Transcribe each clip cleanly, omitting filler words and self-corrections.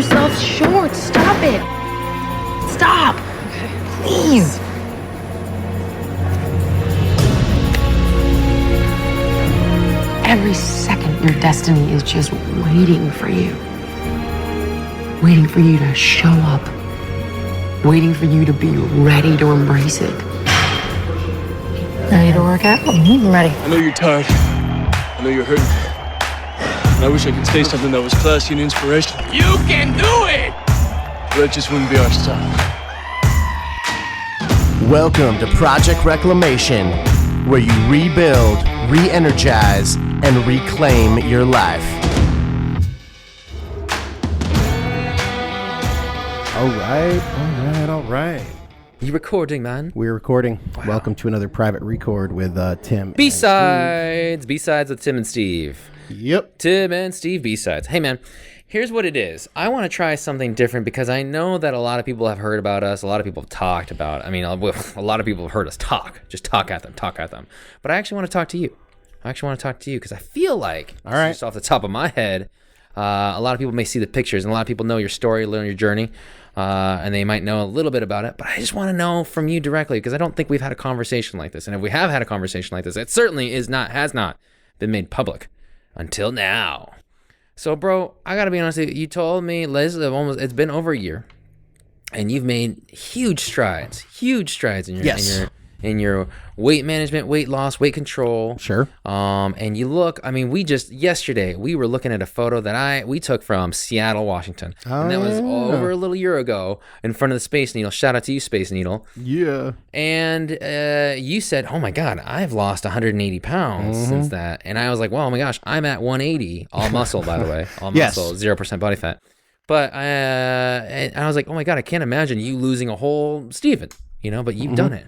yourself short. Stop it. Stop. Please. Every second, your destiny is just waiting for you. Waiting for you to show up. Waiting for you to be ready to embrace it. Ready to work out? I'm ready. I know you're tired. I know you're hurting. And I wish I could say something that was classy and inspirational. You can do it! But that just wouldn't be our style. Welcome to Project Reclamation, where you rebuild, re-energize, and reclaim your life. All right. You recording, man? We're recording. Wow. Welcome to another private record with Tim. B-sides with Tim and Steve. Yep. Tim and Steve B-sides. Hey, man, here's what it is. I want to try something different because I know that a lot of people have heard about us. A lot of people have talked about, a lot of people have heard us talk. Just talk at them. But I actually want to talk to you. Because I feel like, all right, just off the top of my head, a lot of people may see the pictures and a lot of people know your story, learn your journey, and they might know a little bit about it. But I just want to know from you directly because I don't think we've had a conversation like this. And if we have had a conversation like this, it certainly has not been made public until now. So, bro, I got to be honest with you. You told me, Liz, it's been over a year, and you've made huge strides in your weight management, weight loss, weight control. Sure. And you look, yesterday we were looking at a photo that we took from Seattle, Washington. And that was over a little year ago in front of the Space Needle. Shout out to you, Space Needle. Yeah. And you said, oh my God, I've lost 180 pounds since that. And I was like, well, oh my gosh, I'm at 180. All muscle, by the way. All muscle, 0% body fat. But and I was like, oh my God, I can't imagine you losing a whole Steven, but you've done it.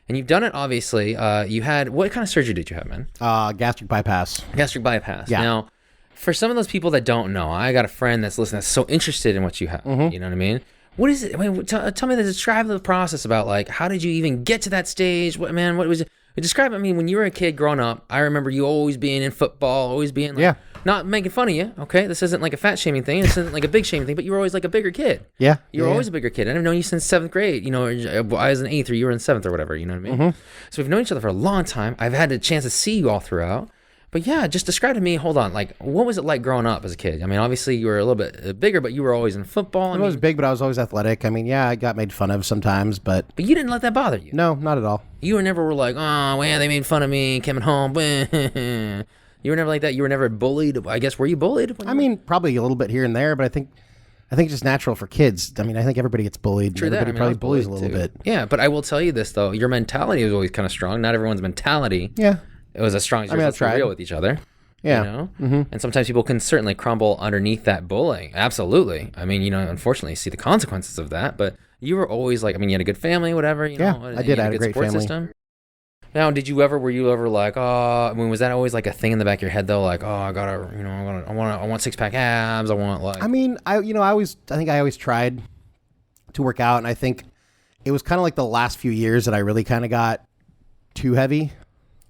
And you've done it, obviously. You had, what kind of surgery did you have, man? Gastric bypass. Yeah. Now, for some of those people that don't know, I got a friend that's listening that's so interested in what you have. You know what I mean? What is it? Tell me, describe the process about, like, how did you even get to that stage? What was it? Describe, when you were a kid growing up, I remember you always being in football, always being like, not making fun of you, okay? This isn't like a fat shaming thing. This isn't like a big shaming thing, but you were always like a bigger kid. Yeah. You were always a bigger kid. I've known you since 7th grade. I was in 8th or you were in 7th or whatever, you know what I mean? So we've known each other for a long time. I've had the chance to see you all throughout. But yeah, just describe to me, hold on, like, what was it like growing up as a kid? Obviously you were a little bit bigger, but you were always in football. I was big, but I was always athletic. I got made fun of sometimes, but you didn't let that bother you? No, not at all. You were never like, oh, man, they made fun of me coming home. You were never like that? You were never bullied? I guess, were you bullied? Probably a little bit here and there, but I think it's just natural for kids. I think everybody gets bullied. True everybody probably bullies a little bit. Yeah, but I will tell you this, though. Your mentality was always kind of strong. Not everyone's mentality. Yeah. It was as strong as yours. Let's be real with each other. Yeah. And sometimes people can certainly crumble underneath that bullying. Absolutely. Unfortunately, you see the consequences of that. But you were always like, you had a good family, whatever. I did. I had a great family. System. Now, were you ever like, was that always like a thing in the back of your head though? Like, oh, I want 6-pack abs. I want like. I always tried to work out, and I think it was kind of like the last few years that I really kind of got too heavy.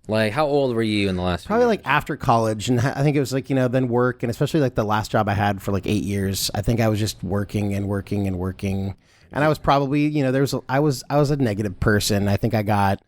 Like, how old were you in the last few Probably years? like after college, and I think it was like, then work, and especially like the last job I had for like 8 years. I think I was just working. And I was probably, I was a negative person. I think I got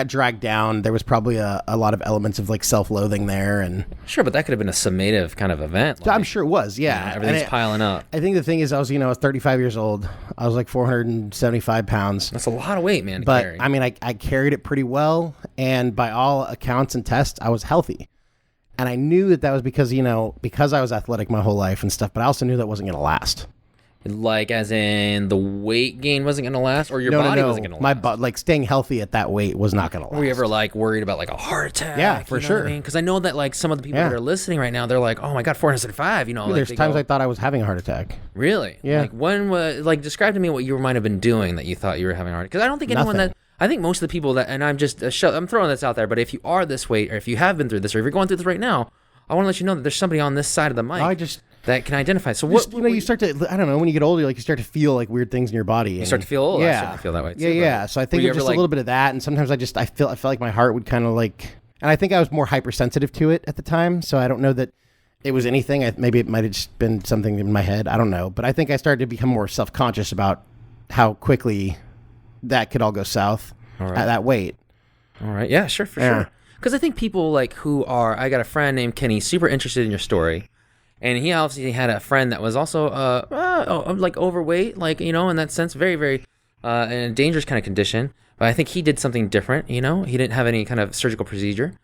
dragged down. There was probably a lot of elements of like self-loathing there. And sure, but that could have been a summative kind of event. I'm sure it was, yeah. Everything's piling up. I think the thing is, I was 35 years old. I was like 475 pounds. That's a lot of weight, man, to but, carry. I carried it pretty well. And by all accounts and tests, I was healthy. And I knew that was because I was athletic my whole life and stuff, but I also knew that wasn't going to last. Like, as in the weight gain wasn't going to last, or your body wasn't going to last? My staying healthy at that weight was not going to last. Were you ever like worried about like a heart attack? Yeah, for sure. Because I know that like some of the people that are listening right now, they're like, oh my God, 475. There's times I thought I was having a heart attack. Really? Yeah. Like when was describe to me what you might have been doing that you thought you were having a heart attack? Because I don't think anyone Nothing. I think most of the people that, and I'm just I'm throwing this out there, but if you are this way, or if you have been through this, or if you're going through this right now, I want to let you know that there's somebody on this side of the mic. That can identify. So what you start to, I don't know, when you get older, like you start to feel like weird things in your body. You start to feel old. Yeah. I start to feel that way too. Yeah. So I think it was just a little bit of that, and sometimes I felt like my heart would kind of like, and I think I was more hypersensitive to it at the time. So I don't know that it was anything. Maybe it might have just been something in my head. I don't know. But I think I started to become more self-conscious about how quickly that could all go south at that weight. All right. Yeah, sure, for sure. Because I think people like who are, I got a friend named Kenny, super interested in your story. And he obviously had a friend that was also like overweight, like, you know, in that sense, very, very in a dangerous kind of condition. But I think he did something different, you know. He didn't have any kind of surgical procedure.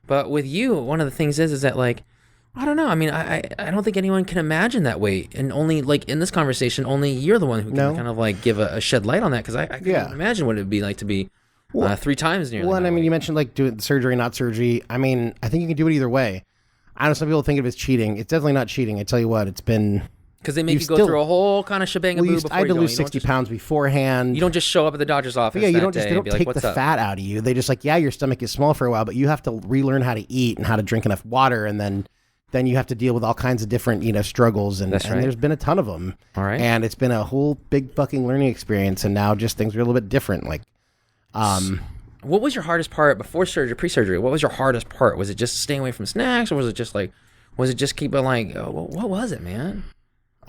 But with you, one of the things is that, like, I don't know. I mean, I don't think anyone can imagine that weight. And only, like, in this conversation, only you're the one who can kind of, like, give a shed light on that. Because I can't imagine what it would be like to be 3 times nearly. Well, and I mean, weight. you mentioned, like, doing surgery, not surgery. I mean, I think you can do it either way. I know some people think of it as cheating. It's definitely not cheating. I tell you what, it's been... Because they make you go through a whole kind of shebang of boo before I had to you lose 60 pounds beforehand. You don't just show up at the doctor's office. Yeah, you that don't day they don't and be like, take "What's the up?" fat out of you. They just like, yeah, your stomach is small for a while, but you have to relearn how to eat and how to drink enough water, and then you have to deal with all kinds of different, you know, struggles, and, That's right. and there's been a ton of them. All right. And it's been a whole big fucking learning experience, and now just things are a little bit different. Like, what was your hardest part before surgery, pre-surgery? What was your hardest part? Was it just staying away from snacks, or was it just keeping like, what was it, man?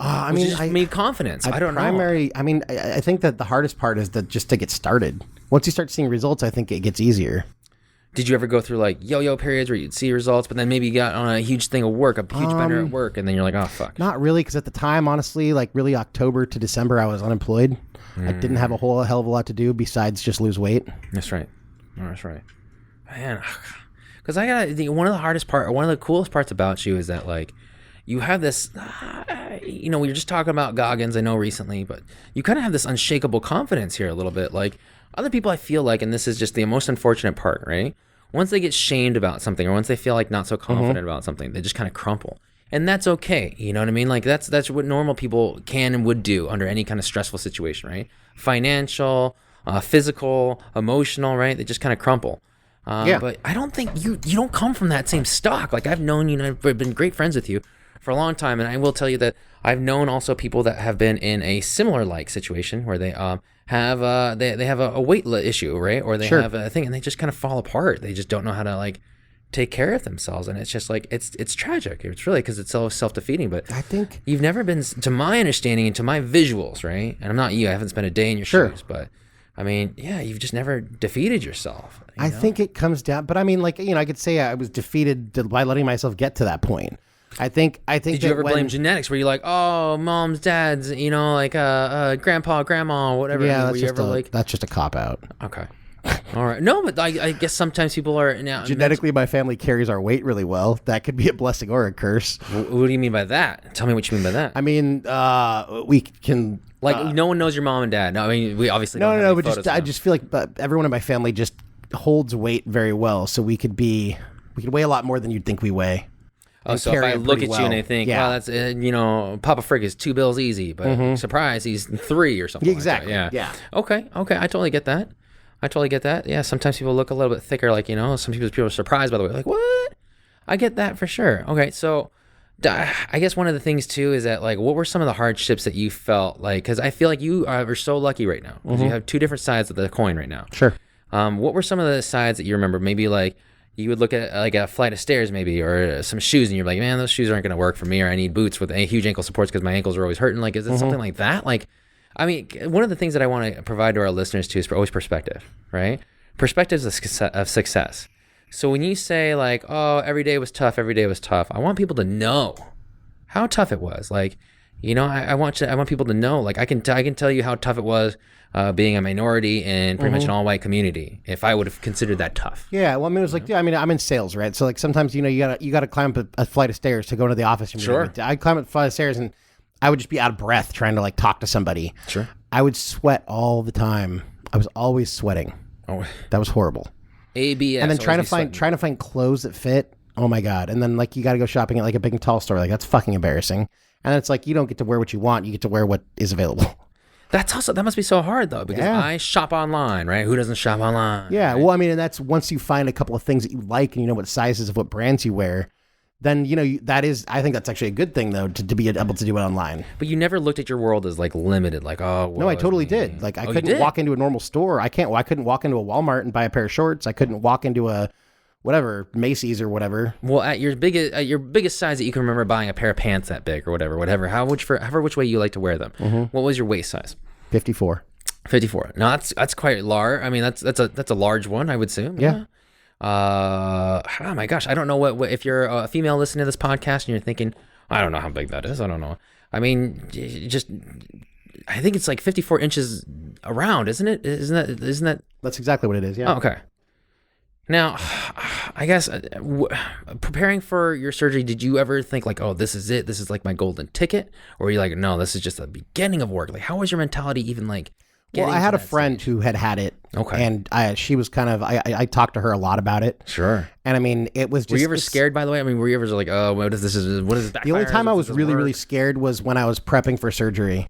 I mean, I made confidence. I don't know. I mean, I think that the hardest part is that just to get started. Once you start seeing results, I think it gets easier. Did you ever go through like yo-yo periods where you'd see results, but then maybe you got on a huge thing of work, a huge bender at work, and then you're like, oh, fuck. Not really, because at the time, honestly, like really October to December, I was unemployed. I didn't have a whole hell of a lot to do besides just lose weight. That's right. Oh, that's right. Man, because one of the hardest part, one of the coolest parts about you is that like, you have this, you know, we were just talking about Goggins, I know recently, but you kind of have this unshakable confidence here a little bit. Like other people, I feel like, and this is just the most unfortunate part, right? Once they get shamed about something, or once they feel like not so confident about something, they just kind of crumple. And that's okay. You know what I mean? Like that's what normal people can and would do under any kind of stressful situation, right? Financial, physical, emotional, right? They just kind of crumple. But I don't think you don't come from that same stock. Like I've known you, and I've been great friends with you for a long time, and I will tell you that I've known also people that have been in a similar like situation where they have a weight issue, right? Or they have a thing, and they just kind of fall apart. They just don't know how to like take care of themselves, and it's just like it's tragic. It's really because it's so self-defeating. But I think you've never been, to my understanding and to my visuals, right? And I'm not you. I haven't spent a day in your shoes, but I mean, yeah, you've just never defeated yourself. I think it comes down, but I mean, like, you know, I could say I was defeated by letting myself get to that point. I think. Did you ever blame genetics? Were you like, oh, moms, dads, you know, like grandpa, grandma, whatever? Yeah, that's just a cop out. Okay. All right. No, but I guess sometimes people are now genetically. My family carries our weight really well. That could be a blessing or a curse. What do you mean by that? Tell me what you mean by that. I mean, we can no one knows your mom and dad. No, I mean we obviously no. But I just feel like everyone in my family just holds weight very well, so we could weigh a lot more than you'd think we weigh. Oh, so if I look at you and I think, well, that's you know, Papa Frick is 2 bills easy, but surprise, he's 3 or something. Exactly. Like that. Yeah. Okay. I totally get that. Yeah. Sometimes people look a little bit thicker, like, you know, some people are surprised by the way, like, what? I get that for sure. Okay, so I guess one of the things too is that like, what were some of the hardships that you felt like? Because I feel like you are so lucky right now because you have 2 different sides of the coin right now. Sure. What were some of the sides that you remember? Maybe like you would look at like a flight of stairs maybe, or some shoes, and you're like, man, those shoes aren't going to work for me, or I need boots with huge ankle supports because my ankles are always hurting. Like, is it something like that? Like, I mean, one of the things that I want to provide to our listeners too is always perspective, right? Perspectives of success. So when you say like, oh, every day was tough, I want people to know how tough it was. Like, you know, I want people to know, like, I can tell you how tough it was being a minority in pretty much an all-white community, if I would have considered that tough. Yeah, well, I mean, it was like, I mean, I'm in sales, right? So like sometimes, you know, you gotta climb up a flight of stairs to go into the office. Sure. I'd climb up a flight of stairs and I would just be out of breath trying to like talk to somebody. Sure. I would sweat all the time. I was always sweating. Oh, that was horrible. ABS. And then trying to find clothes that fit. Oh my God. And then like you got to go shopping at like a big and tall store. Like that's fucking embarrassing. And it's like you don't get to wear what you want. You get to wear what is available. That must be so hard though, because I shop online, right? Who doesn't shop online? Yeah. Right? Well, I mean, and that's once you find a couple of things that you like and you know what sizes of what brands you wear, then, you know, I think that's actually a good thing though, to be able to do it online. But you never looked at your world as like limited, like, oh, no, I totally did. Like I couldn't walk into a normal store. I couldn't walk into a Walmart and buy a pair of shorts. I couldn't walk into a whatever, Macy's or whatever. Well, at your biggest size that you can remember buying a pair of pants that big or whatever, however which way you like to wear them. What was your waist size? 54. 54. No, that's quite large. I mean, that's a large one, I would assume. Yeah. Oh my gosh, I don't know what if you're a female listening to this podcast and you're thinking, I don't know how big that is. I don't know. I mean, I think it's like 54 inches around, isn't it? Isn't that? That's exactly what it is. Yeah. Oh, okay. Now, I guess preparing for your surgery, did you ever think like, oh, this is it? This is like my golden ticket? Or were you like, no, this is just the beginning of work? Like, how was your mentality even like? Well, I had a friend who had it. Okay. And she was kind of, I talked to her a lot about it. Sure. And I mean, it was just. Were you ever scared, by the way? I mean, were you ever like, oh, what is this? What is this? The only time I was really scared was when I was prepping for surgery.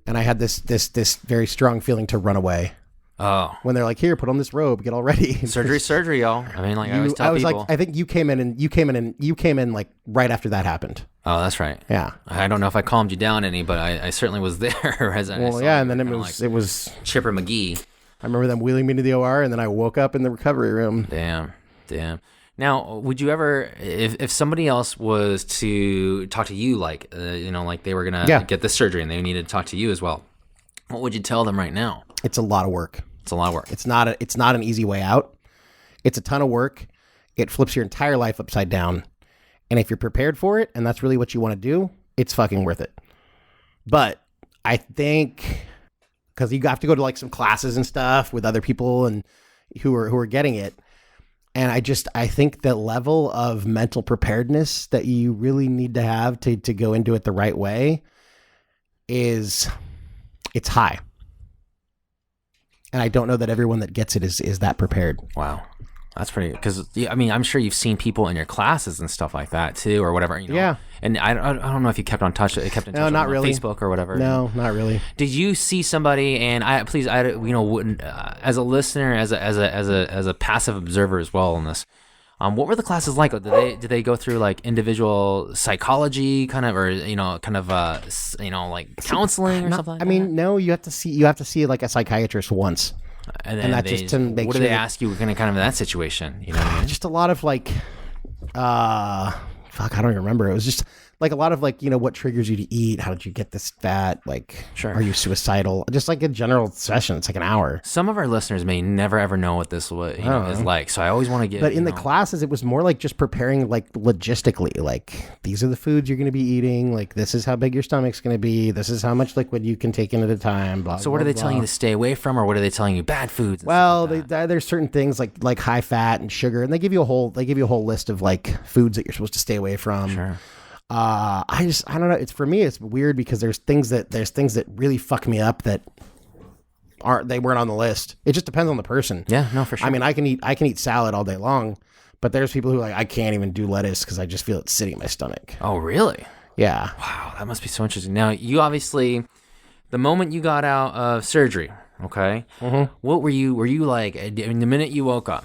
And I had this very strong feeling to run away. Oh. When they're like, here, put on this robe, get all ready. Surgery, y'all. I mean, like I always tell people. Like, I think you came in like right after that happened. Oh, that's right. Yeah. I don't know if I calmed you down any, but I certainly was there. And then it was Chipper McGee. I remember them wheeling me to the OR, and then I woke up in the recovery room. Damn. Now, would you ever, if somebody else was to talk to you, like, like they were gonna get this surgery and they needed to talk to you as well, what would you tell them right now? It's a lot of work. It's a lot of work. It's not an easy way out. It's a ton of work. It flips your entire life upside down. And if you're prepared for it, and that's really what you want to do, it's fucking worth it. But I think because you have to go to like some classes and stuff with other people and who are getting it. And I think the level of mental preparedness that you really need to have to go into it the right way it's high. And I don't know that everyone that gets it is that prepared. Wow. That's pretty, because I mean, I'm sure you've seen people in your classes and stuff like that too, or whatever. Yeah. And I don't know if you kept in touch with not really. Facebook or whatever. No, not really. Did you see somebody? And wouldn't as a listener, as a passive observer as well in this. What were the classes like? Did they go through like individual psychology kind of, or like counseling or something? I mean, no. You have to see like a psychiatrist once. And that just to make what do they ask you kind of in that situation? You know what I mean? Just a lot of like, I don't even remember. It was just like a lot of like, what triggers you to eat? How did you get this fat? Like, sure. Are you suicidal? Just like a general session. It's like an hour. Some of our listeners may never ever know what this is like. So I always want to get. But in the classes, it was more like just preparing like logistically. Like these are the foods you're going to be eating. Like this is how big your stomach's going to be. This is how much liquid you can take in at a time. Blah. So what are they telling you to stay away from, or what are they telling you bad foods? Well, there's certain things like high fat and sugar, and they give you a whole list of like foods that you're supposed to stay away from. Sure. I don't know. It's for me. It's weird because there's things that really fuck me up that weren't on the list. It just depends on the person. Yeah, no, for sure. I mean, I can eat salad all day long, but there's people who I can't even do lettuce because I just feel it sitting in my stomach. Oh, really? Yeah. Wow, that must be so interesting. Now, you obviously, the moment you got out of surgery, okay, what were you like the minute you woke up?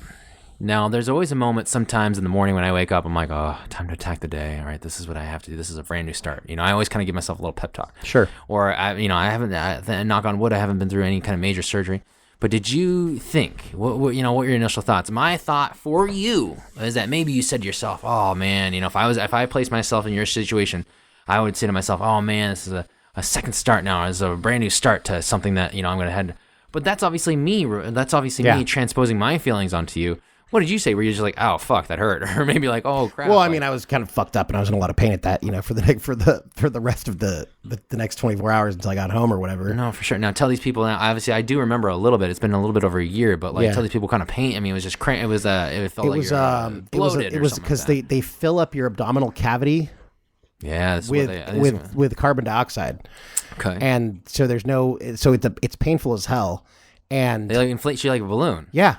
Now, there's always a moment sometimes in the morning when I wake up, I'm like, oh, time to attack the day. All right, this is what I have to do. This is a brand new start. I always kind of give myself a little pep talk. Sure. Or, I haven't, knock on wood, I haven't been through any kind of major surgery. But did you think, what were your initial thoughts? My thought for you is that maybe you said to yourself, oh, man, if I placed myself in your situation, I would say to myself, oh, man, this is a second start now. It's a brand new start to something that, I'm going to head. But that's obviously me. That's obviously me transposing my feelings onto you. What did you say? Were you just like, oh, fuck, that hurt? Or maybe like, oh, crap. Well, I mean, I was kind of fucked up and I was in a lot of pain at that, for the rest of the next 24 hours until I got home or whatever. No, for sure. Now, tell these people, now, obviously, I do remember a little bit. It's been a little bit over a year, but tell these people kind of pain. I mean, it was just it was, it felt like you're bloated. It was because they fill up your abdominal cavity. Yeah, with carbon dioxide. Okay. And so it's painful as hell. And they inflate you like a balloon. Yeah,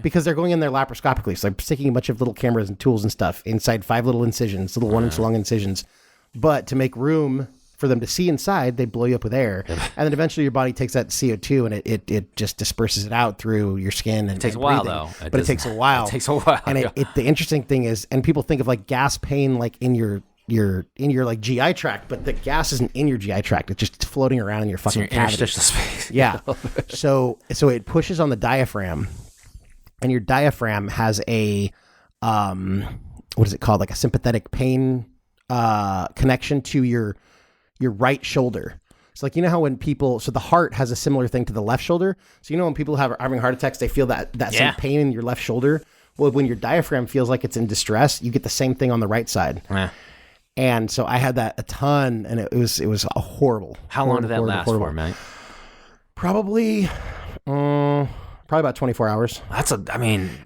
because they're going in there laparoscopically. So they're sticking a bunch of little cameras and tools and stuff inside 5 little incisions, little 1 inch long incisions. But to make room for them to see inside, they blow you up with air. And then eventually your body takes that CO2 and it just disperses it out through your skin. And, it takes a while, though. It takes a while. It takes a while. And the interesting thing is, and people think of like gas pain like in your like GI tract, but the gas isn't in your GI tract. It's just floating around in your fucking cavity. Interstitial space. Yeah. So it pushes on the diaphragm, and your diaphragm has a what is it called? Like a sympathetic pain connection to your right shoulder. So like, you know how when people, so the heart has a similar thing to the left shoulder. So you know when people are having heart attacks, they feel that same pain in your left shoulder. Well, when your diaphragm feels like it's in distress, you get the same thing on the right side. Yeah. And so I had that a ton, and it was a horrible. How long did that last for, Mike? Probably about 24 hours. And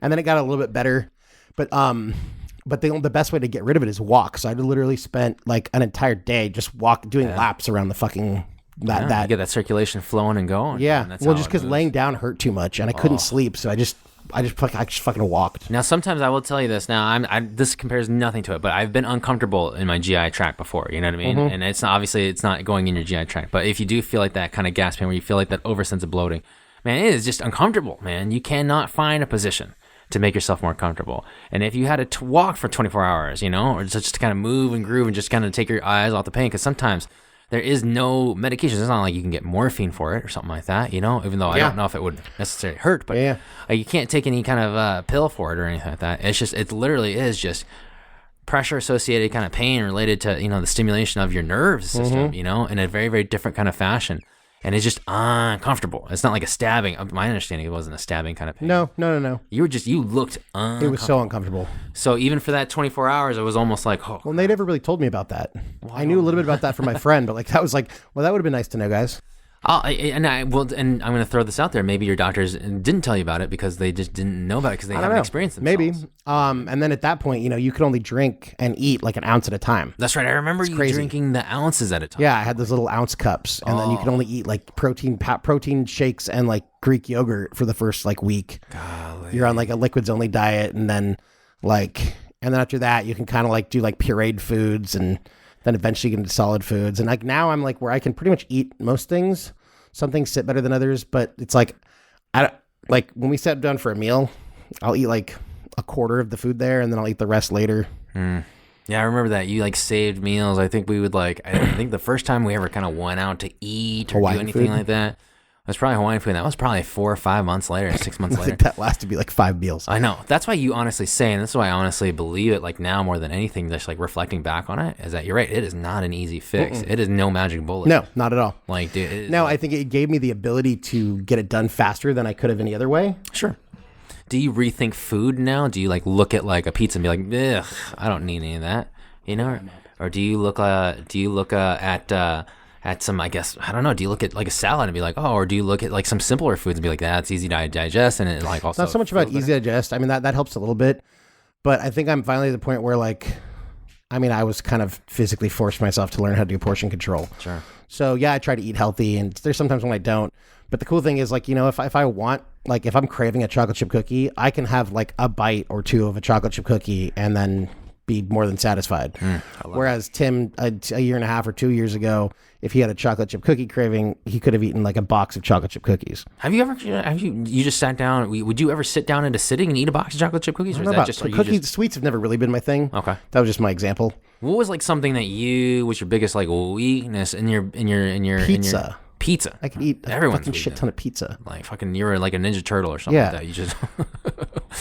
then it got a little bit better, but the best way to get rid of it is walk. So I literally spent like an entire day just doing laps around the fucking you get that circulation flowing and going. Yeah. And that's Well, how just it because moves. laying down hurt too much, and I couldn't sleep, so I just fucking walked. Now, sometimes I will tell you this. Now, this compares nothing to it, but I've been uncomfortable in my GI tract before. You know what I mean? And it's not going in your GI tract. But if you do feel like that kind of gas pain, where you feel like that oversense of bloating, man, it is just uncomfortable. Man, you cannot find a position to make yourself more comfortable. And if you had to walk for 24 hours, you know, or just to kind of move and groove and just kind of take your eyes off the pain, because sometimes there is no medication. It's not like you can get morphine for it or something like that, you know, even though I don't know if it would necessarily hurt, but you can't take any kind of pill for it or anything like that. It literally is just pressure associated kind of pain related to, you know, the stimulation of your nervous system, you know, in a very, very different kind of fashion. And it's just uncomfortable. It's not like a stabbing. My understanding, it wasn't a stabbing kind of pain. No. You looked uncomfortable. It was so uncomfortable. So even for that 24 hours, it was almost like, oh. Well, they never really told me about that. I knew a little bit about that from my friend, but like that was like, well, that would have been nice to know, guys. And I'm going to throw this out there. Maybe your doctors didn't tell you about it because they just didn't know about it because they haven't experienced themselves. Maybe. And then at that point, you know, you could only drink and eat like an ounce at a time. That's right. I remember you drinking the ounces at a time. Yeah, I had those little ounce cups, and then you could only eat like protein shakes and like Greek yogurt for the first like week. Golly. You're on like a liquids only diet, and then after that, you can kind of like do like pureed foods, and then eventually get into solid foods. And like now I'm like where I can pretty much eat most things. Some things sit better than others, but it's like, like when we sit down for a meal, I'll eat like a quarter of the food there, and then I'll eat the rest later. Yeah, I remember that. You like saved meals. I think we would I think the first time we ever kind of went out to eat or Hawaiian do anything food? like that, it was probably Hawaiian food. And that was probably 4 or 5 months later, 6 months I later. think that lasted be like 5 meals. I know. That's why you honestly say, and that's why I honestly believe it, like now more than anything, just like reflecting back on it, is that you're right. It is not an easy fix. It is no magic bullet. No, not at all. Like, dude. No, I think it gave me the ability to get it done faster than I could have any other way. Sure. Do you rethink food now? Do you like look at like a pizza and be like, ugh, I don't need any of that, you know? Or do you look at some, I guess, I don't know, do you look at like a salad and be like, oh, or do you look at like some simpler foods and be like, that's easy to digest, and it like also It's not so much about feels easy to digest. I mean, that helps a little bit, but I think I'm finally at the point where like, I mean, I was kind of physically forced myself to learn how to do portion control. Sure. So yeah, I try to eat healthy, and there's sometimes when I don't. But the cool thing is, like, you know, if I want, like, if I'm craving a chocolate chip cookie, I can have like a bite or two of a chocolate chip cookie and then be more than satisfied. Whereas Tim, a year and a half or 2 years ago, if he had a chocolate chip cookie craving, he could have eaten like a box of chocolate chip cookies. You just sat down, would you ever sit down into sitting and eat a box of chocolate chip cookies? Or is that just, Sweets have never really been my thing. Okay. That was just my example. What was like something that was your biggest like weakness in your Pizza. Pizza. I could eat a Everyone's fucking shit weakness. ton of pizza. Like fucking, you were like a Ninja Turtle or something Yeah. like that. You just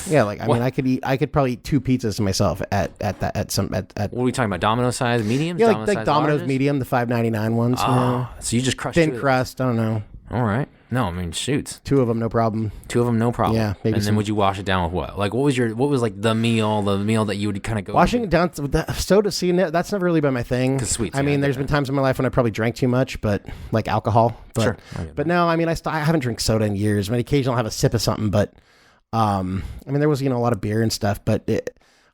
Yeah, like I mean, I could probably eat 2 pizzas to myself at what are we talking about? Domino size, mediums? yeah, like Domino's larges? medium, the $5.99 ones. You know? So you just crushed Thin 2 crust. I don't know. All right. No, I mean, shoots. 2 of them, no problem. 2 of them, no problem. Yeah, maybe And then some- would you wash it down with what? Like, what was like the meal that you would kind of go Washing it down with the soda. See, that's never really been my thing. 'Cause sweets, I yeah, mean, I there's get been times in my life when I probably drank too much, but like alcohol. But, Sure, I get But no, I mean, I haven't drank soda in years. I mean, occasionally I'll have a sip of something, but I mean, there was a lot of beer and stuff, but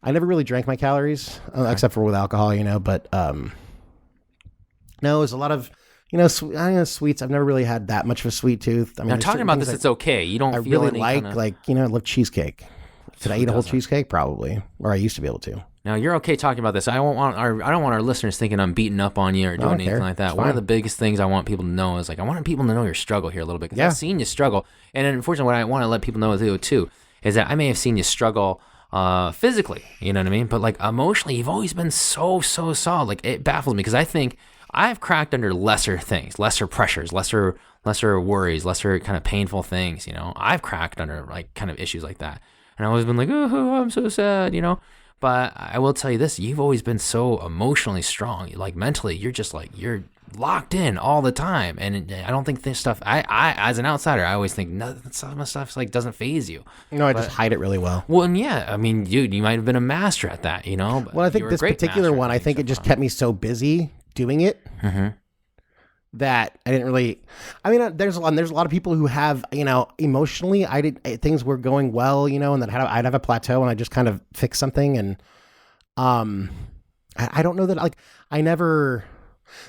I never really drank my calories except for with alcohol, But no, it was a lot of. Sweets. I've never really had that much of a sweet tooth. I mean, Now, there's talking certain about things this, it's okay. You don't I feel really any like, I love cheesecake. Could I eat a whole cheesecake? Probably, or I used to be able to. Now, you're okay talking about this. I don't want our listeners thinking I'm beating up on you or doing anything like that. It's One of fine. the biggest things I want people to know is like I want people to know your struggle here a little bit because Yeah. I've seen you struggle, and unfortunately, what I want to let people know too is that I may have seen you struggle physically, you know what I mean? But like emotionally, you've always been so solid. Like it baffles me because I think I've cracked under lesser things, lesser pressures, lesser worries, lesser kind of painful things. I've cracked under like kind of issues like that. and I've always been like, oh, I'm so sad, But I will tell you this: you've always been so emotionally strong, like mentally. You're just like you're locked in all the time, and I don't think this stuff. I as an outsider, I always think no, some of stuff like doesn't phase you. No, I just hide it really well. Well, and yeah, I mean, dude, you might have been a master at that, But Well, I think you were a this great particular master one, at I think it making just stuff kept me so busy doing it that I didn't really. I mean, there's a lot of people who have, emotionally, things were going well, and then I'd have a plateau, and I just kind of fix something, and I don't know that I never.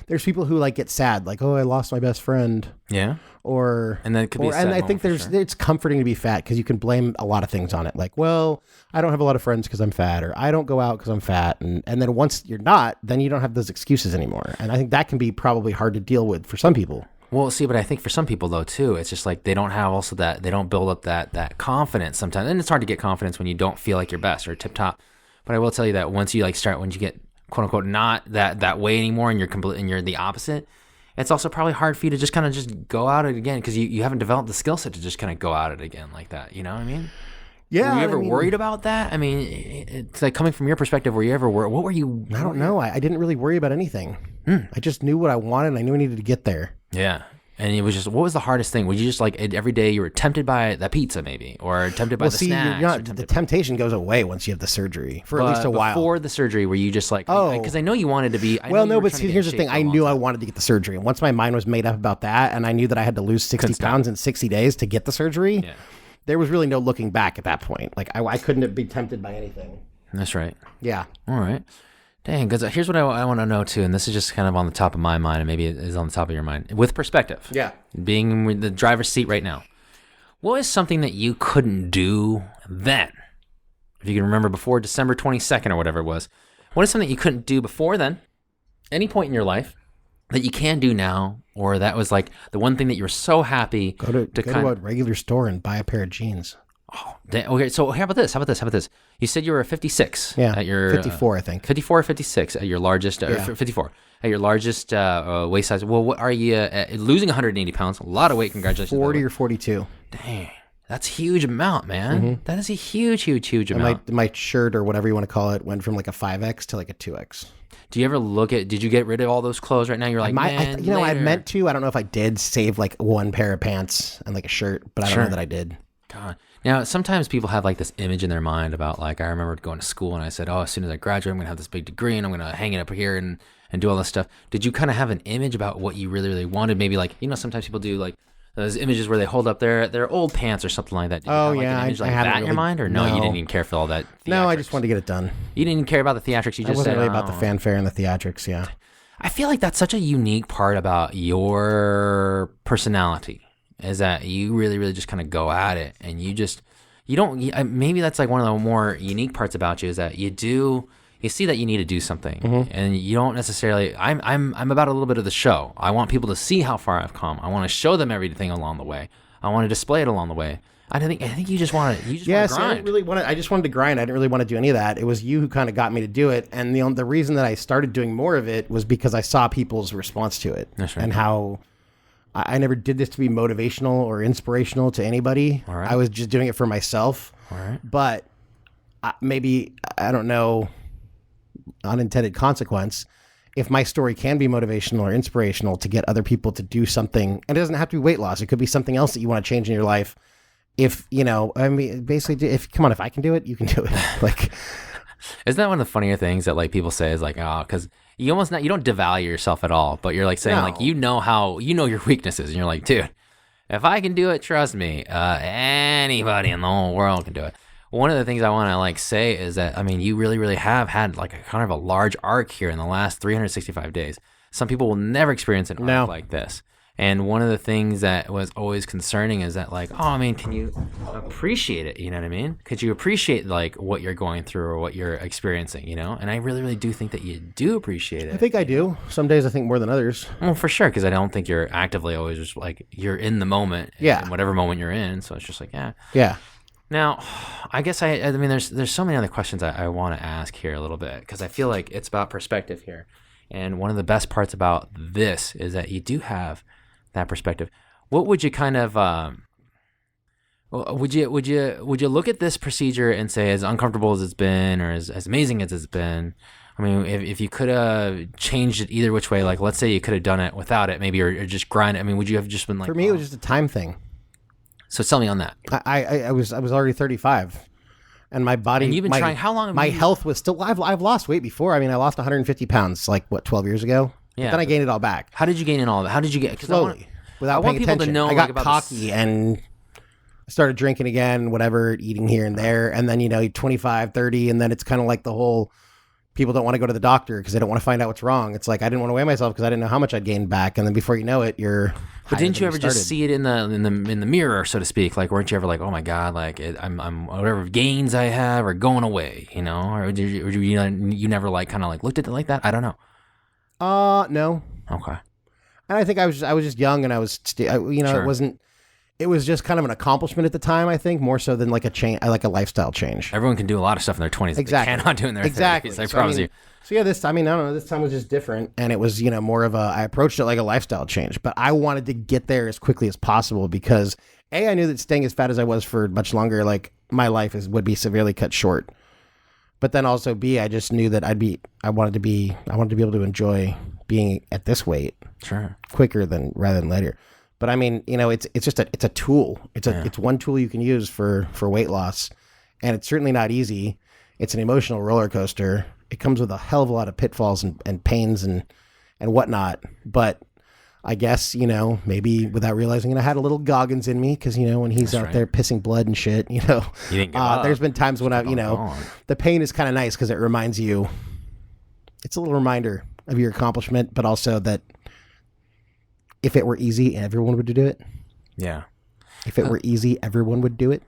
There's people who like get sad, like, oh, I lost my best friend. Yeah. And then it could be. And I think it's comforting to be fat because you can blame a lot of things on it. Like, well, I don't have a lot of friends because I'm fat, or I don't go out because I'm fat. And then once you're not, then you don't have those excuses anymore. And I think that can be probably hard to deal with for some people. Well, see, but I think for some people though too, it's just like they don't have also that they don't build up that confidence sometimes, and it's hard to get confidence when you don't feel like your best or tip top. But I will tell you that once you when you get quote unquote not that way anymore, and you're the opposite, it's also probably hard for you to just kind of just go at it again because you haven't developed the skill set to just kind of go at it again like that. You know what I mean? Yeah. Were you ever worried about that? I mean, it's like coming from your perspective. Were you ever worried? What were you? I don't know. I didn't really worry about anything. I just knew what I wanted, and I knew I needed to get there. Yeah. And it was just, what was the hardest thing? Would you just like every day you were tempted by the pizza maybe, or tempted by the snacks? The temptation goes away once you have the surgery for at least a while. Before the surgery, were you just like, because I know you wanted to be. Here's the thing. I knew I wanted to get the surgery. And once my mind was made up about that, and I knew that I had to lose 60 pounds in 60 days to get the surgery, there was really no looking back at that point. Like I couldn't be tempted by anything. That's right. Yeah. All right. Dang, because here's what I want to know too, and this is just kind of on the top of my mind, and maybe it is on the top of your mind, with perspective. Yeah. Being in the driver's seat right now. What is something that you couldn't do then? If you can remember before December 22nd or whatever it was. What is something you couldn't do before then, any point in your life, that you can do now, or that was like the one thing that you were so happy go to a regular store and buy a pair of jeans. Oh, okay. So how about this? You said you were a 56. Yeah. At your 54, I think. 54 or 56 at your largest. 54 at your largest waist size. Well, what are you losing 180 pounds? A lot of weight. Congratulations. 40 or 42. Dang, that's a huge amount, man. Mm-hmm. That is a huge amount. My shirt or whatever you want to call it went from like a 5X to like a 2X. Do you ever did you get rid of all those clothes right now? You're like, I meant to. I don't know if I did save like one pair of pants and like a shirt, but I don't know that I did. God. Now, sometimes people have like this image in their mind about like, I remember going to school and I said, oh, as soon as I graduate, I'm going to have this big degree and I'm going to hang it up here and do all this stuff. Did you kind of have an image about what you really, really wanted? Maybe like, sometimes people do like those images where they hold up their old pants or something like that. Did you have, like, an image like that in your mind? Or no, you didn't even care for all that theatrics? No, I just wanted to get it done. You didn't even care about the theatrics? I wasn't really about the fanfare and the theatrics, yeah. I feel like that's such a unique part about your personality, is that you really, really just kind of go at it, and you don't, maybe that's like one of the more unique parts about you, is that you see that you need to do something, and you don't necessarily, I'm about a little bit of the show. I want people to see how far I've come. I want to show them everything along the way. I want to display it along the way. I think you just want to, grind. I didn't really want to, I just wanted to grind. I didn't really want to do any of that. It was you who kind of got me to do it. And the reason that I started doing more of it was because I saw people's response to it. That's right. And how I never did this to be motivational or inspirational to anybody. All right. I was just doing it for myself. All right. But maybe, I don't know, unintended consequence, if my story can be motivational or inspirational to get other people to do something, and it doesn't have to be weight loss. It could be something else that you want to change in your life. If, basically, if I can do it, you can do it. Like, isn't that one of the funnier things that like people say is like, oh, because you don't devalue yourself at all, but you're like saying like, you know your weaknesses, and you're like, dude, if I can do it, trust me, anybody in the whole world can do it. One of the things I want to like say is that, I mean, you really, really have had like a kind of a large arc here in the last 365 days. Some people will never experience an arc like this. And one of the things that was always concerning is that like, oh, I mean, can you appreciate it? You know what I mean? Could you appreciate like what you're going through or what you're experiencing, And I really, really do think that you do appreciate it. I think I do. Some days I think more than others. Well, for sure, because I don't think you're actively always just like, you're in the moment. Yeah. In whatever moment you're in. So it's just like, yeah. Yeah. Now, I guess I mean, there's so many other questions I want to ask here a little bit, because I feel like it's about perspective here. And one of the best parts about this is that you do have that perspective. What would you kind of, what Would you look at this procedure and say, as uncomfortable as it's been, or as amazing as it's been? I mean, if you could have changed it either which way, like let's say you could have done it without it, maybe, or just grind it. I mean, would you have just been like? For me, it was just a time thing. So tell me on that. I was already 35, and my body. And you've been trying. How long? My health was still. I've lost weight before. I mean, I lost 150 pounds, like 12 years ago. Yeah. Then I gained it all back. How did you gain it all? How did you get? Slowly, without paying people attention. to know. I got about cocky and started drinking again, whatever, eating here and there, and then 25, 30, and then it's kind of like the whole. People don't want to go to the doctor because they don't want to find out what's wrong. It's like I didn't want to weigh myself because I didn't know how much I'd gained back, and then before you know it, you're. But didn't you ever just see it in the mirror, so to speak? Like, weren't you ever like, oh my god, like I'm whatever gains I have are going away, or did you never like kind of like looked at it like that? I don't know. No. Okay. And I think I was just young, and I was Sure. it wasn't. It was just kind of an accomplishment at the time, I think, more so than like a lifestyle change. Everyone can do a lot of stuff in their 20s. Exactly. They cannot do in their 30s. I So, promise you. So yeah, I don't know. This time was just different, and it was more of I approached it like a lifestyle change, but I wanted to get there as quickly as possible because I knew that staying as fat as I was for much longer, like my life would be severely cut short. But then also B, I just knew that I wanted to be able to enjoy being at this weight, Sure, quicker rather than later. But I mean, it's just it's a tool. It's one tool you can use for weight loss, and it's certainly not easy. It's an emotional roller coaster. It comes with a hell of a lot of pitfalls and pains and whatnot. But I guess maybe without realizing it, I had a little Goggins in me because when he's out there pissing blood and shit, you didn't give up. There's been times when the pain is kind of nice because it reminds you. It's a little reminder of your accomplishment, but also that. If it were easy, everyone would do it. Yeah. If it were easy, everyone would do it.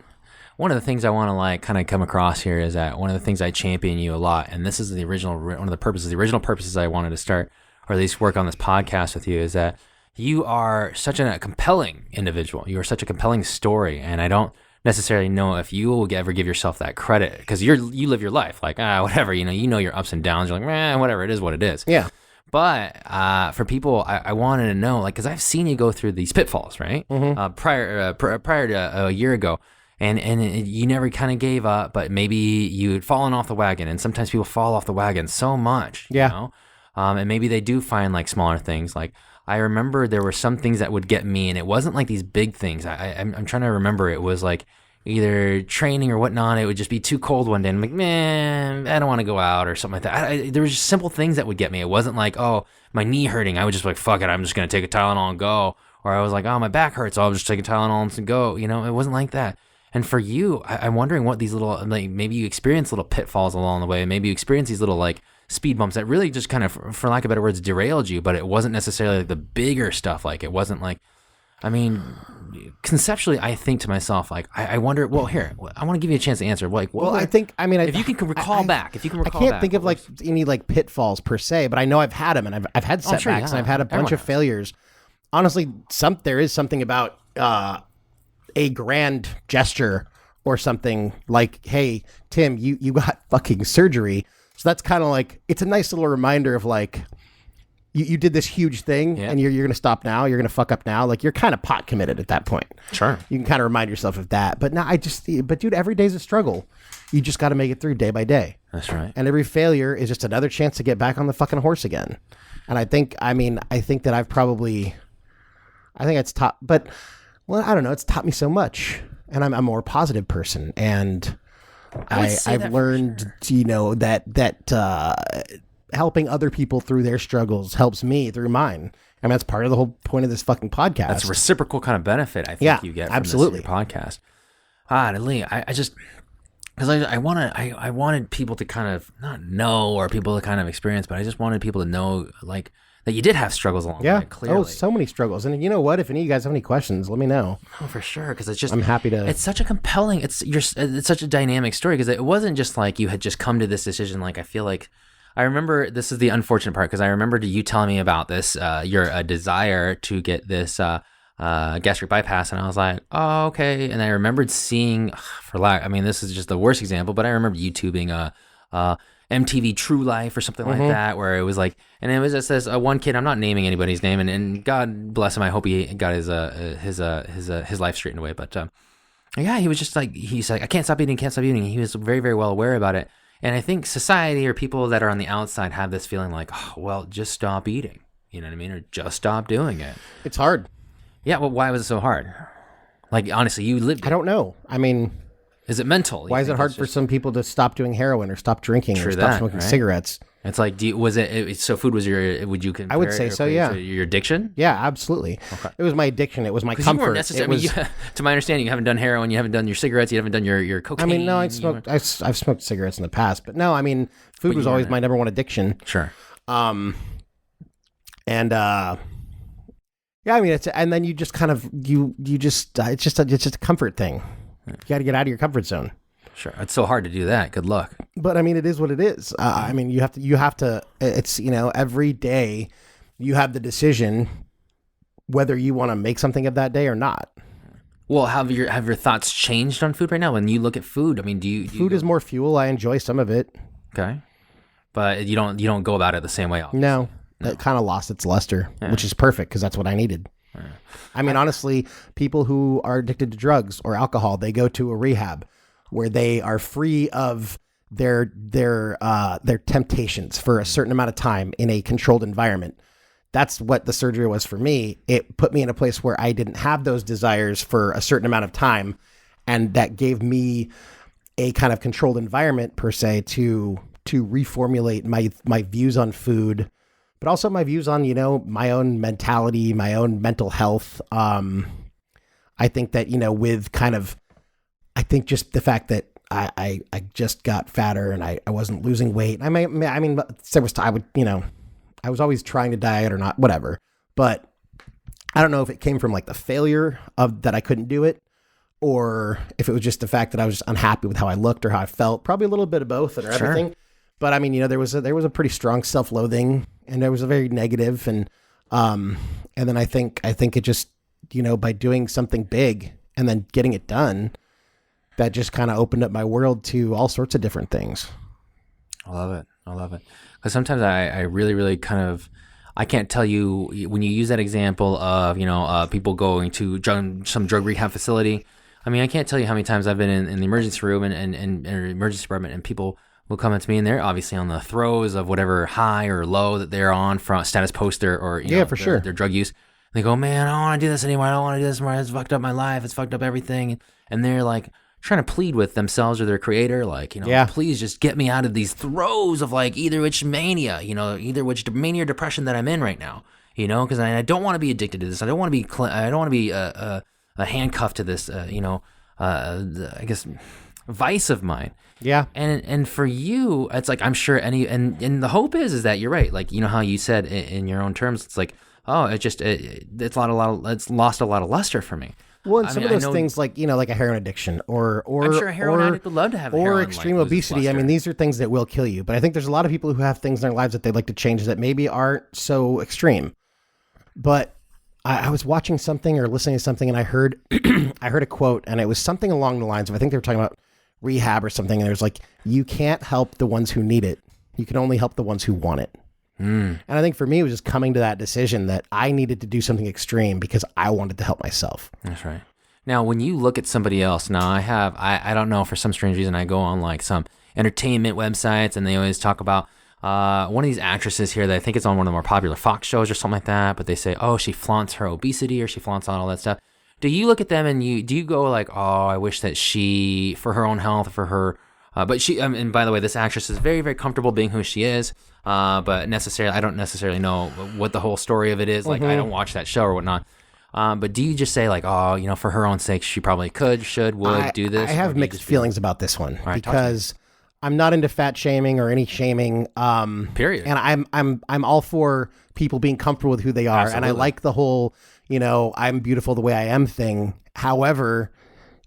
One of the things I want to kind of come across here is that one of the things I champion you a lot, and this is the original purposes I wanted to start, or at least work on this podcast with you, is that you are such a compelling individual. You are such a compelling story, and I don't necessarily know if you will ever give yourself that credit because you live your life like whatever. You know your ups and downs. You're like whatever, it is what it is. Yeah. But for people, I wanted to know, because I've seen you go through these pitfalls, right? Mm-hmm. Prior to a year ago, and you never kind of gave up, but maybe you had fallen off the wagon, and sometimes people fall off the wagon so much, yeah. And maybe they do find like smaller things. Like I remember there were some things that would get me, and it wasn't like these big things. I'm trying to remember. It was like either training or whatnot. It would just be too cold one day, and I'm like, man, I don't want to go out or something like that. There was just simple things that would get me. It wasn't like, oh, my knee hurting. I would just be like, fuck it, I'm just going to take a Tylenol and go. Or I was like, oh, my back hurts, so I'll just take a Tylenol and go. It wasn't like that. And for you, I'm wondering what these little, like maybe you experience little pitfalls along the way. Maybe you experience these little like speed bumps that really just kind of, for lack of better words, derailed you. But it wasn't necessarily like the bigger stuff. Like it wasn't like, I mean, conceptually, I think to myself, like, I wonder, well, here, I want to give you a chance to answer. Like, if you can recall back, I can't think of like any like pitfalls per se, but I know I've had them, and I've had setbacks, and I've had a bunch of failures. Honestly, there is something about a grand gesture or something like, hey, Tim, you got fucking surgery. So that's kind of like, it's a nice little reminder of like, you did this huge thing, and you're going to stop now. You're going to fuck up now. Like, you're kind of pot committed at that point. Sure. You can kind of remind yourself of that. But now but dude, every day's a struggle. You just got to make it through day by day. That's right. And every failure is just another chance to get back on the fucking horse again. And I think that I think it's taught, but, well, I don't know. It's taught me so much. And I'm a more positive person. And I've learned, that helping other people through their struggles helps me through mine. I mean, that's part of the whole point of this fucking podcast. That's a reciprocal kind of benefit, I think, you get from absolutely. This podcast. Lee, I just, because I wanted people to kind of not know, or people to kind of experience, but I just wanted people to know, like, that you did have struggles along the way, clearly. Oh, so many struggles. And you know what? If any of you guys have any questions, let me know. Oh, for sure. Because it's just, I'm happy to. It's such a compelling, it's such a dynamic story, because it wasn't just like you had just come to this decision. Like, I feel like, I remember, this is the unfortunate part, because I remember you telling me about this, your desire to get this gastric bypass, and I was like, oh, okay. And I remembered seeing, this is just the worst example, but I remember YouTubing MTV True Life or something like that, where it was like, and it was just this one kid, I'm not naming anybody's name, and God bless him, I hope he got his life straightened away, but Yeah, he was just like, he's like, I can't stop eating, can't stop eating. He was very, very well aware about it. And I think society or people that are on the outside have this feeling like, oh, well, just stop eating. You know what I mean? Or just stop doing it. It's hard. Yeah, well, why was it so hard? Like, honestly, you lived I it. don't know. I mean, Is it mental? why is it hard for some people to stop doing heroin or stop drinking or True stop that, smoking right? cigarettes? It's like, so food was would you compare I would say it so, to yeah. your addiction? Yeah, absolutely. Okay. It was my addiction. It was my Because you comfort. weren't necessarily, to my understanding, you haven't done heroin, you haven't done your cigarettes, you haven't done your cocaine. I mean, no, I've smoked cigarettes in the past, but no, I mean, food was always my number one addiction. Sure. Yeah, I mean, and then you just kind of it's just a comfort thing. You got to get out of your comfort zone. Sure. It's so hard to do that. Good luck. But I mean, it is what it is. I mean, you have to. It's every day you have the decision whether you want to make something of that day or not. Well, have your thoughts changed on food right now? When you look at food, I mean, food is more fuel. I enjoy some of it. Okay, but you don't go about it the same way. Obviously. No. It kind of lost its luster, which is perfect because that's what I needed. Yeah. I mean, honestly, people who are addicted to drugs or alcohol, they go to a rehab where they are free of their temptations for a certain amount of time in a controlled environment. That's what the surgery was for me. It put me in a place where I didn't have those desires for a certain amount of time, and that gave me a kind of controlled environment per se to reformulate my views on food. But also my views on, my own mentality, my own mental health. I think that, with I think just the fact that I just got fatter and I wasn't losing weight. I mean, there was, I was always trying to diet or not, whatever. But I don't know if it came from like the failure of that I couldn't do it, or if it was just the fact that I was just unhappy with how I looked or how I felt. Probably a little bit of both or everything. But I mean, there was a pretty strong self-loathing, and there was a very negative, and then I think it just, by doing something big and then getting it done, that just kind of opened up my world to all sorts of different things. I love it. Because sometimes I really, really kind of, I can't tell you, when you use that example of, people going to some drug rehab facility. I mean, I can't tell you how many times I've been in the emergency room and emergency department, and people will come up to me, and they're obviously on the throes of whatever high or low that they're on from status poster or their drug use. They go, man, I don't want to do this anymore. I don't want to do this anymore. It's fucked up my life. It's fucked up everything. And they're like trying to plead with themselves or their creator, like, please just get me out of these throes of like either which mania, either which mania or depression that I'm in right now, because I don't want to be addicted to this. I don't want to be a handcuffed to this, I guess, vice of mine. Yeah. And for you, it's like, I'm sure and the hope is that you're right. Like, how you said in your own terms, it's like, oh, it's lost a lot of luster for me. Well, and some of those things like, like a heroin addiction or I'm sure a heroin addict would love to have or extreme obesity. I mean, these are things that will kill you. But I think there's a lot of people who have things in their lives that they'd like to change that maybe aren't so extreme. But I was watching something or listening to something, and I heard a quote, and it was something along the lines of, I think they were talking about rehab or something, and there's like, you can't help the ones who need it. You can only help the ones who want it. And I think for me, it was just coming to that decision that I needed to do something extreme because I wanted to help myself. That's right. Now, when you look at somebody else, now I don't know, for some strange reason, I go on like some entertainment websites, and they always talk about one of these actresses here that I think it's on one of the more popular Fox shows or something like that, but they say, oh, she flaunts her obesity or she flaunts on all that stuff. Do you look at them and do you go like, oh, I wish that she, for her own health, for her, but she, and by the way, this actress is very, very comfortable being who she is, but I don't necessarily know what the whole story of it is. Like, I don't watch that show or whatnot. But do you just say like, oh, for her own sake, she probably would do this? I have mixed feelings about this one because I'm not into fat shaming or any shaming. Period. And I'm all for people being comfortable with who they are. Absolutely. And I like the whole, I'm beautiful the way I am thing. However,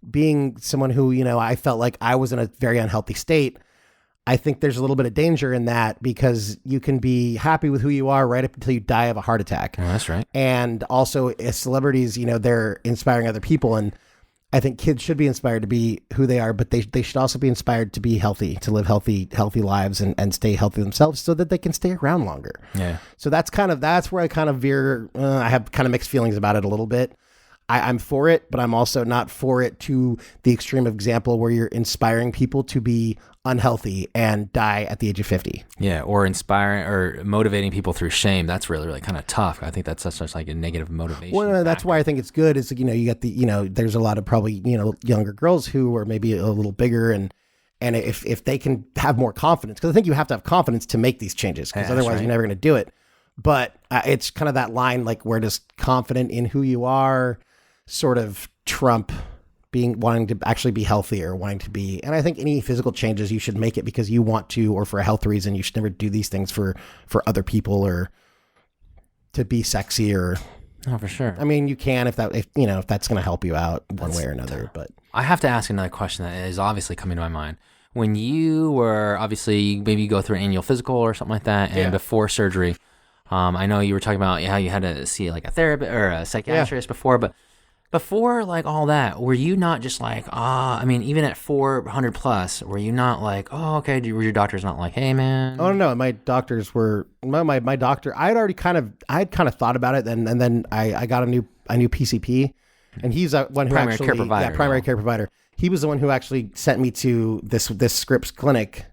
being someone who, I felt like I was in a very unhealthy state, I think there's a little bit of danger in that because you can be happy with who you are right up until you die of a heart attack. Oh, that's right. And also as celebrities, they're inspiring other people. And I think kids should be inspired to be who they are, but they should also be inspired to be healthy, to live healthy lives and stay healthy themselves so that they can stay around longer. Yeah. So that's where I kind of veer. I have kind of mixed feelings about it a little bit. I'm for it, but I'm also not for it to the extreme example where you're inspiring people to be unhealthy and die at the age of 50. Yeah, or inspiring or motivating people through shame. That's really, really kind of tough. I think that's such like a negative motivation. Well, that's why I think it's good is, you get there's a lot of probably, younger girls who are maybe a little bigger and if they can have more confidence, because I think you have to have confidence to make these changes, because otherwise you're never going to do it. But it's kind of that line, like, where does confident in who you are sort of trump wanting to actually be healthy or wanting to be. And I think any physical changes, you should make it because you want to, or for a health reason. You should never do these things for other people or to be sexy or. Oh, for sure. I mean, you can if that's going to help you out one way or another. But I have to ask another question that is obviously coming to my mind. When you were maybe you go through an annual physical or something like that, and before surgery, I know you were talking about how you had to see like a therapist or a psychiatrist before, but before like all that, were you not just like, even at 400 plus, were you not like, oh, okay, were your doctors not like, hey, man? Oh, no, my doctors were, my doctor, I had kind of thought about it, and then I got a new PCP, and he's one who primary care provider. Primary care provider. He was the one who actually sent me to this Scripps clinic,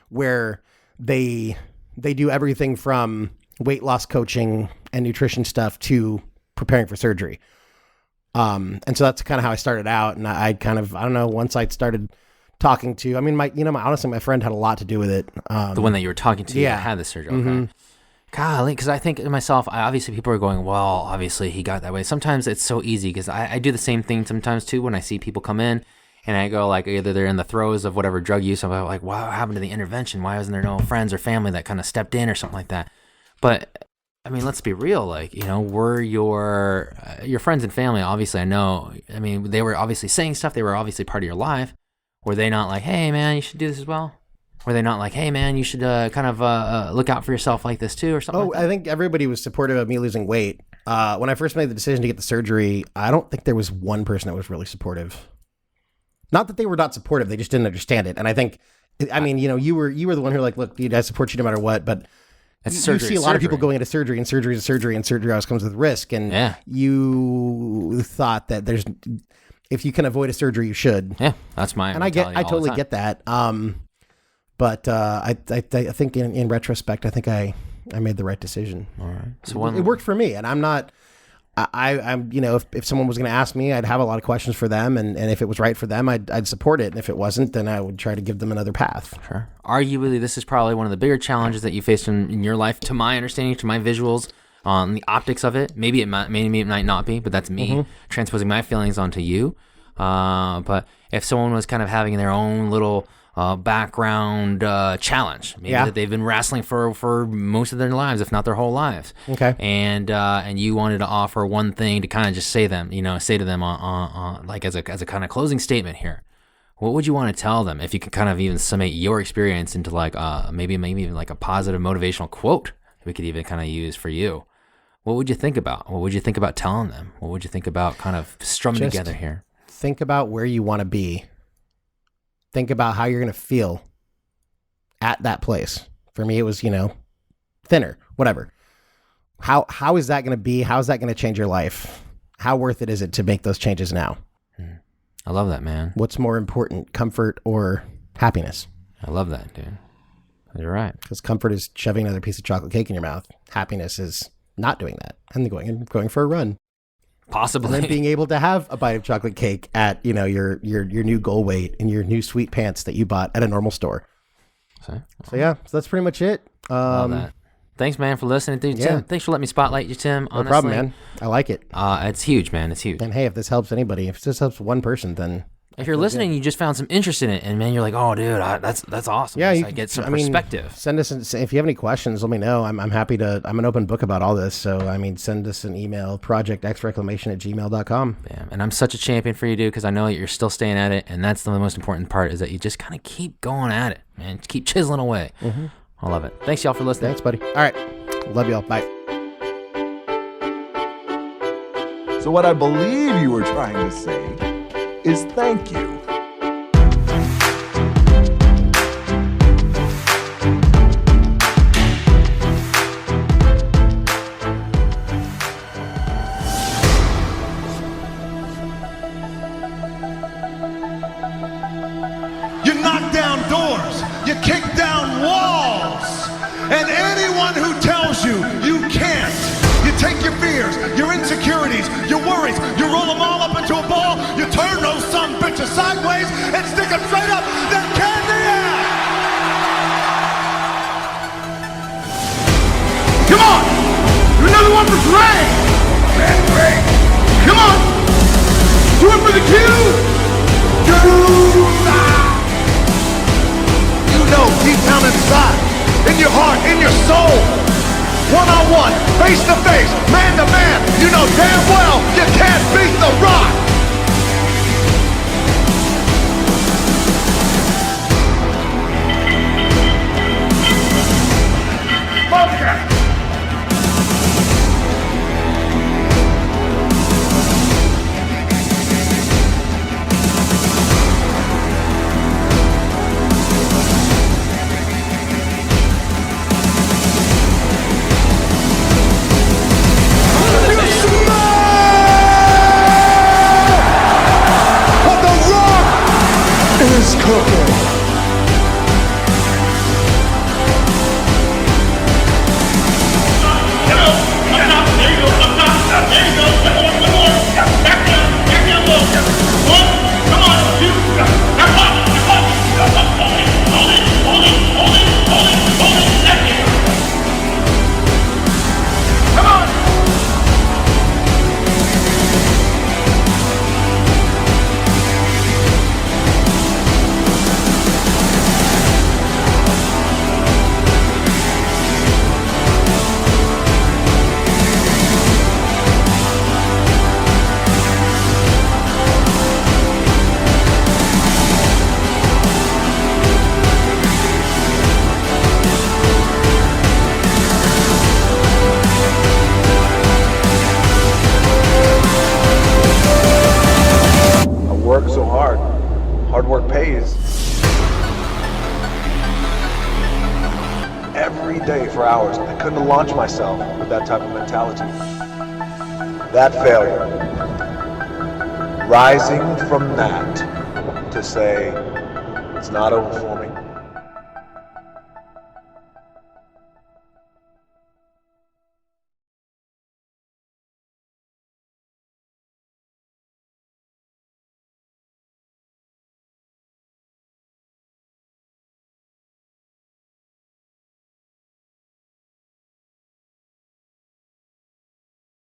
where they do everything from weight loss coaching and nutrition stuff to preparing for surgery. And so that's kind of how I started out. And I don't know, once I started talking to, honestly, my friend had a lot to do with it. The one that you were talking to that had the surgery. Okay. Mm-hmm. Golly, because I think to myself, obviously people are going, well, obviously he got that way. Sometimes it's so easy because I do the same thing sometimes too when I see people come in and I go like, either they're in the throes of whatever drug use. I'm like, what happened to the intervention? Why wasn't there no friends or family that kind of stepped in or something like that? But I mean, let's be real. Like, were your friends and family, obviously, I know, they were obviously saying stuff. They were obviously part of your life. Were they not like, hey, man, you should do this as well? Were they not like, hey, man, you should look out for yourself like this too or something? Oh, like I think everybody was supportive of me losing weight. When I first made the decision to get the surgery, I don't think there was one person that was really supportive. Not that they were not supportive. They just didn't understand it. And I think, you were the one who like, look, dude, I support you no matter what, but you see a lot of people going into surgery, and surgery is surgery, and surgery always comes with risk. And you thought that if you can avoid a surgery, you should. Yeah, that's my. And I totally get that. But I think in retrospect, I think I made the right decision. All right. So it worked for me, and I'm not. I'm if someone was going to ask me, I'd have a lot of questions for them, and if it was right for them, I'd support it, and if it wasn't, then I would try to give them another path. Sure. Arguably, this is probably one of the bigger challenges that you faced in your life, to my understanding, to my visuals, on the optics of it. Maybe it might not be, but that's me transposing my feelings onto you. But if someone was kind of having their own little background challenge, maybe that they've been wrestling for most of their lives, if not their whole lives. Okay. And you wanted to offer one thing to kind of just say to them on like as a kind of closing statement here. What would you want to tell them if you could kind of even summate your experience into like maybe even like a positive motivational quote we could even kind of use for you? What would you think about? What would you think about telling them? What would you think about kind of strumming together here? Think about where you want to be. Think about how you're going to feel at that place. For me, it was, thinner, whatever. How is that going to be? How is that going to change your life? How worth it is it to make those changes now? I love that, man. What's more important, comfort or happiness? I love that, dude. You're right. Because comfort is shoving another piece of chocolate cake in your mouth. Happiness is not doing that and going for a run. Possibly. And then being able to have a bite of chocolate cake at, your new goal weight and your new sweet pants that you bought at a normal store. So that's pretty much it. Love that. Thanks, man, for listening, dude. Yeah. Tim, thanks for letting me spotlight you, Tim. Honestly. No problem, man. I like it. It's huge, man. It's huge. And hey, if this helps anybody, if this helps one person, then if you're listening, you just found some interest in it, and man, you're like, oh, dude, that's awesome. Yeah, I get some perspective. Send us if you have any questions. Let me know. I'm happy to. I'm an open book about all this. So send us an email, projectxreclamation@gmail.com. Yeah, and I'm such a champion for you, dude, because I know that you're still staying at it, and that's the most important part is that you just kind of keep going at it, man. Keep chiseling away. Mm-hmm. I love it. Thanks, y'all, for listening. Thanks, buddy. All right, love y'all. Bye. So what I believe you were trying to say is thank you. worries. You roll them all up into a ball, you turn those some bitches sideways and stick them straight up, then candy ass! Come on! Do another one for Dre! Man, Dre! Come on! Do it for the Q! You know deep down inside, in your heart, in your soul, one-on-one, face-to-face, man-to-man, you know damn well you can't beat The Rock! Podcast! Is cooking. Work so hard. Hard work pays. Every day for hours. I couldn't have launched myself with that type of mentality. That failure. Rising from that to say, it's not over for me.